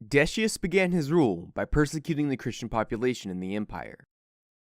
Decius began his rule by persecuting the Christian population in the empire.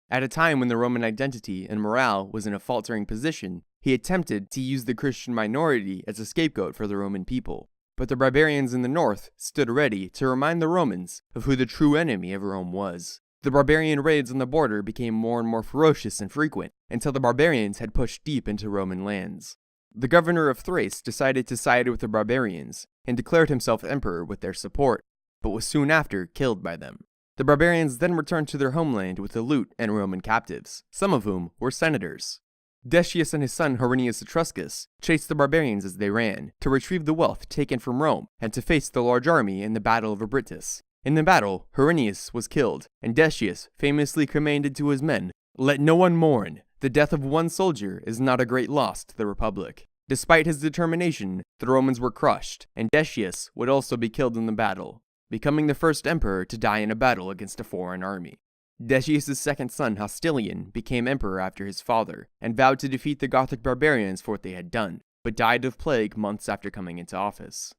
At a time when the Roman identity and morale was in a faltering position, he attempted to use the Christian minority as a scapegoat for the Roman people. But the barbarians in the north stood ready to remind the Romans of who the true enemy of Rome was. The barbarian raids on the border became more and more ferocious and frequent, until the barbarians had pushed deep into Roman lands. The governor of Thrace decided to side with the barbarians, and declared himself emperor with their support, but was soon after killed by them. The barbarians then returned to their homeland with the loot and Roman captives, some of whom were senators. Decius and his son Herennius Etruscus chased the barbarians as they ran, to retrieve the wealth taken from Rome, and to face the large army in the Battle of Abritus. In the battle, Herennius was killed, and Decius famously commanded to his men, "Let no one mourn. The death of one soldier is not a great loss to the Republic." Despite his determination, the Romans were crushed, and Decius would also be killed in the battle, becoming the first emperor to die in a battle against a foreign army. Decius' second son Hostilian became emperor after his father, and vowed to defeat the Gothic barbarians for what they had done, but died of plague months after coming into office.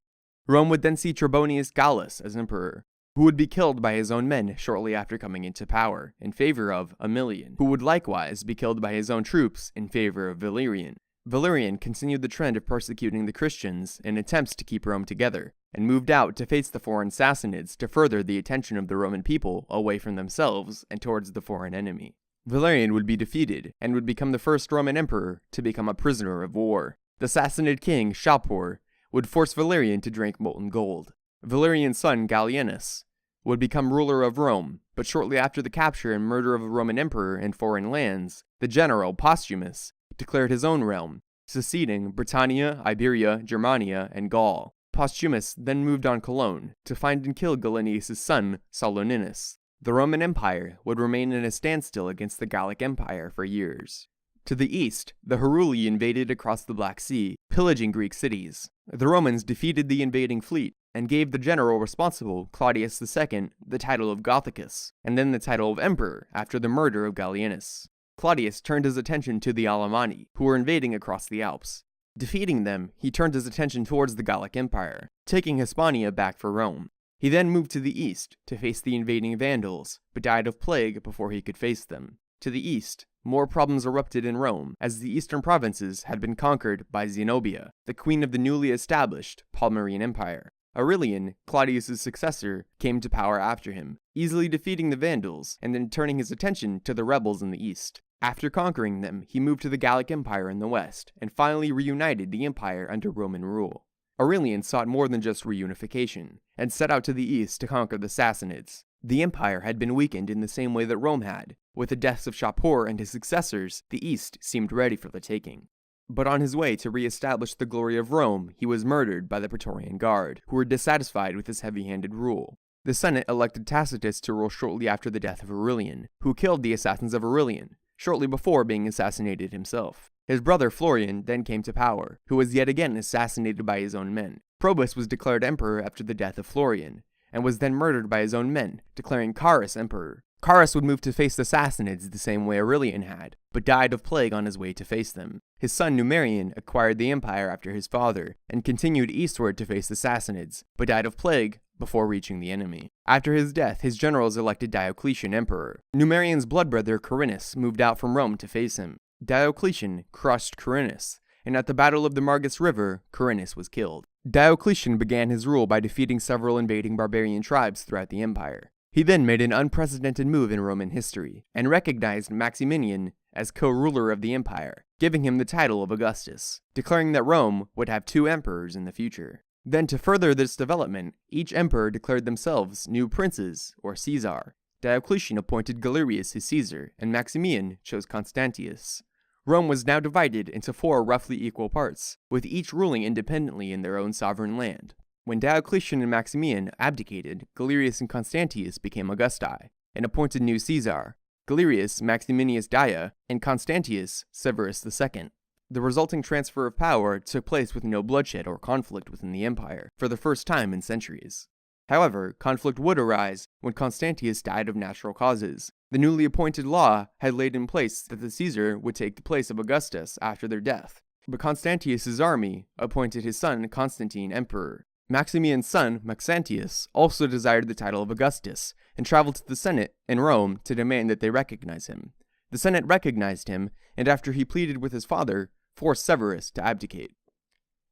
Rome would then see Trebonius Gallus as emperor, who would be killed by his own men shortly after coming into power, in favor of Aemilian, who would likewise be killed by his own troops in favor of Valerian. Valerian continued the trend of persecuting the Christians in attempts to keep Rome together, and moved out to face the foreign Sassanids to further the attention of the Roman people away from themselves and towards the foreign enemy. Valerian would be defeated, and would become the first Roman emperor to become a prisoner of war. The Sassanid king, Shapur, would force Valerian to drink molten gold. Valerian's son, Gallienus, would become ruler of Rome, but shortly after the capture and murder of a Roman emperor in foreign lands, the general, Postumus, declared his own realm, seceding Britannia, Iberia, Germania, and Gaul. Postumus then moved on Cologne to find and kill Gallienus' son, Saloninus. The Roman Empire would remain in a standstill against the Gallic Empire for years. To the east, the Heruli invaded across the Black Sea, pillaging Greek cities. The Romans defeated the invading fleet, and gave the general responsible, Claudius II, the title of Gothicus, and then the title of emperor after the murder of Gallienus. Claudius turned his attention to the Alemanni, who were invading across the Alps. Defeating them, he turned his attention towards the Gallic Empire, taking Hispania back for Rome. He then moved to the east to face the invading Vandals, but died of plague before he could face them. To the east, more problems erupted in Rome, as the eastern provinces had been conquered by Zenobia, the queen of the newly established Palmyrene Empire. Aurelian, Claudius' successor, came to power after him, easily defeating the Vandals and then turning his attention to the rebels in the east. After conquering them, he moved to the Gallic Empire in the west, and finally reunited the empire under Roman rule. Aurelian sought more than just reunification, and set out to the east to conquer the Sassanids. The empire had been weakened in the same way that Rome had. With the deaths of Shapur and his successors, the east seemed ready for the taking. But on his way to re-establish the glory of Rome, he was murdered by the Praetorian Guard, who were dissatisfied with his heavy-handed rule. The Senate elected Tacitus to rule shortly after the death of Aurelian, who killed the assassins of Aurelian, shortly before being assassinated himself. His brother Florian then came to power, who was yet again assassinated by his own men. Probus was declared emperor after the death of Florian, and was then murdered by his own men, declaring Carus emperor. Carus would move to face the Sassanids the same way Aurelian had, but died of plague on his way to face them. His son Numerian acquired the empire after his father, and continued eastward to face the Sassanids, but died of plague before reaching the enemy. After his death, his generals elected Diocletian emperor. Numerian's blood brother Carinus moved out from Rome to face him. Diocletian crushed Carinus, and at the Battle of the Margus River, Carinus was killed. Diocletian began his rule by defeating several invading barbarian tribes throughout the empire. He then made an unprecedented move in Roman history, and recognized Maximian as co-ruler of the empire, giving him the title of Augustus, declaring that Rome would have 2 emperors in the future. Then to further this development, each emperor declared themselves new princes, or Caesar. Diocletian appointed Galerius his Caesar, and Maximian chose Constantius. Rome was now divided into 4 roughly equal parts, with each ruling independently in their own sovereign land. When Diocletian and Maximian abdicated, Galerius and Constantius became Augusti, and appointed new Caesar, Galerius Maximinius Daia, and Constantius Severus II. The resulting transfer of power took place with no bloodshed or conflict within the empire, for the first time in centuries. However, conflict would arise when Constantius died of natural causes. The newly appointed law had laid in place that the Caesar would take the place of Augustus after their death, but Constantius's army appointed his son Constantine emperor. Maximian's son, Maxentius, also desired the title of Augustus, and traveled to the Senate in Rome to demand that they recognize him. The Senate recognized him, and after he pleaded with his father, forced Severus to abdicate.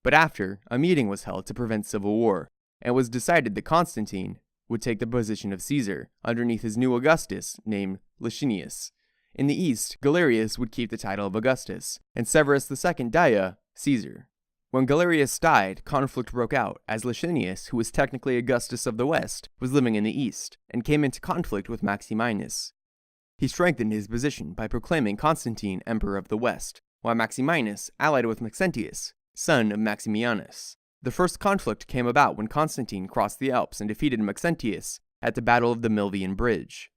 But after, a meeting was held to prevent civil war, and it was decided that Constantine would take the position of Caesar, underneath his new Augustus, named Licinius. In the east, Galerius would keep the title of Augustus, and Severus II Daia, Caesar. When Galerius died, conflict broke out, as Licinius, who was technically Augustus of the West, was living in the east, and came into conflict with Maximinus. He strengthened his position by proclaiming Constantine Emperor of the West, while Maximinus allied with Maxentius, son of Maximianus. The first conflict came about when Constantine crossed the Alps and defeated Maxentius at the Battle of the Milvian Bridge.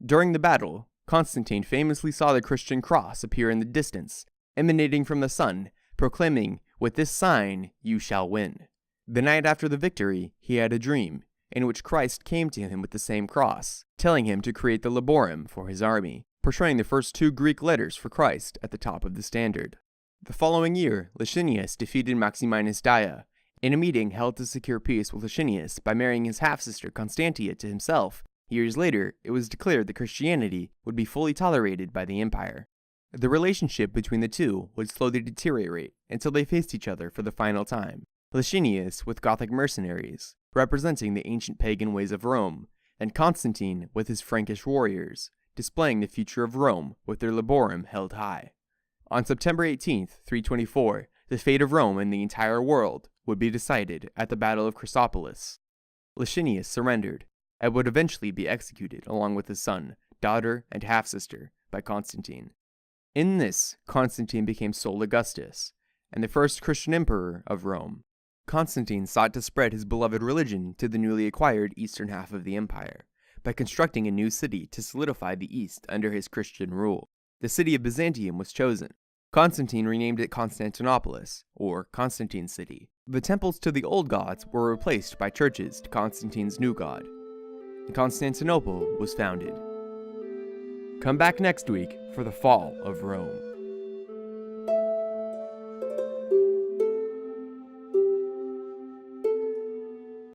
During the battle, Constantine famously saw the Christian cross appear in the distance, emanating from the sun, proclaiming, "With this sign you shall win." The night after the victory, he had a dream, in which Christ came to him with the same cross, telling him to create the Laborum for his army, portraying the first 2 Greek letters for Christ at the top of the standard. The following year, Licinius defeated Maximinus Daia, in a meeting held to secure peace with Licinius by marrying his half-sister Constantia to himself. Years later, it was declared that Christianity would be fully tolerated by the empire. The relationship between the two would slowly deteriorate until they faced each other for the final time. Licinius with Gothic mercenaries, representing the ancient pagan ways of Rome, and Constantine with his Frankish warriors, displaying the future of Rome with their Laborum held high. On September 18th, 324, the fate of Rome and the entire world would be decided at the Battle of Chrysopolis. Licinius surrendered, and would eventually be executed along with his son, daughter, and half-sister by Constantine. In this, Constantine became sole Augustus, and the first Christian emperor of Rome. Constantine sought to spread his beloved religion to the newly acquired eastern half of the empire, by constructing a new city to solidify the east under his Christian rule. The city of Byzantium was chosen. Constantine renamed it Constantinopolis, or Constantine's city. The temples to the old gods were replaced by churches to Constantine's new god, and Constantinople was founded. Come back next week for the fall of Rome.